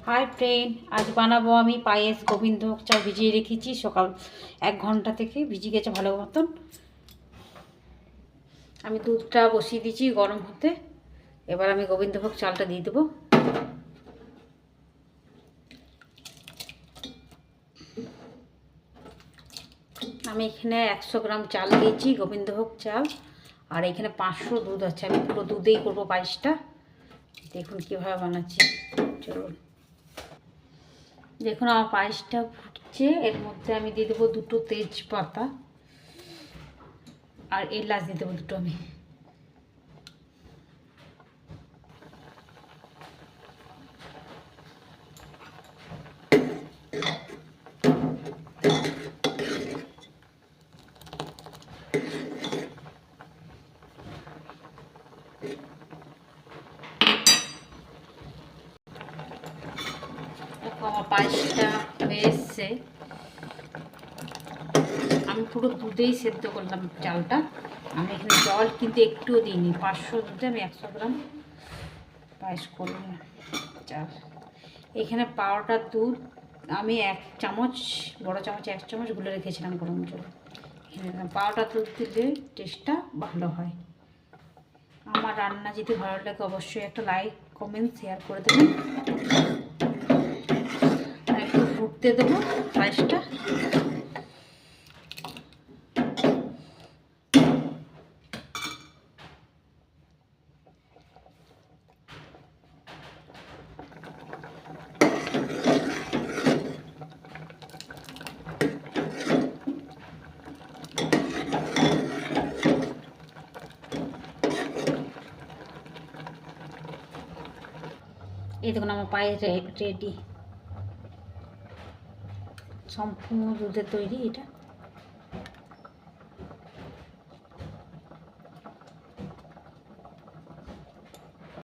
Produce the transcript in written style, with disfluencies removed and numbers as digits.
Hi friend, আজ বানাবো আমি পায়েস। গোবিন্দভোগ চাল ভিজিয়ে রেখেছি, সকাল 1 ঘন্টা থেকে ভিজিয়ে গেছে ভালো মতন। আমি দুধটা বসিয়ে দিয়েছি গরম হতে। এবার আমি গোবিন্দভোগ চালটা দিয়ে দেবো। আমি এখানে 100 গ্রাম চাল দিয়েছি, গোবিন্দভোগ চাল। আর এখানে 500 দুধ আছে। আমি পুরো দুধেই করবো পায়েসটা। দেখুন কীভাবে বানাচ্ছি, চলুন। দেখুন আমার পায়েসটা ফুটছে। এর মধ্যে আমি দিয়ে দেবো 2টো তেজপাতা আর এলাচ দিয়ে দেবো 2টো আমি। আমার পায়েসটা হয়ে এসছে। আমি পুরো দুধেই সেদ্ধ করলাম চালটা। আমি এখানে জল কিন্তু একটুও দিইনি। 500 দুধে আমি 100 গ্রাম পায়েস করলাম চাল। এখানে পাউডার দুধ আমি 1 চামচ, বড় চামচ 1 চামচ গুলে রেখেছিলাম গরম জল। এখানে পাউডার দুধ দিলে টেস্টটা ভালো হয়। আমার রান্না যদি ভালো লাগে অবশ্যই একটা লাইক, কমেন্ট, শেয়ার করে দেবেন। একটু ফুটতে দেবো পায়েসটা। এই দেখুন আমার পায়েস রেডি, সম্পূর্ণ দুধের তৈরি এটা।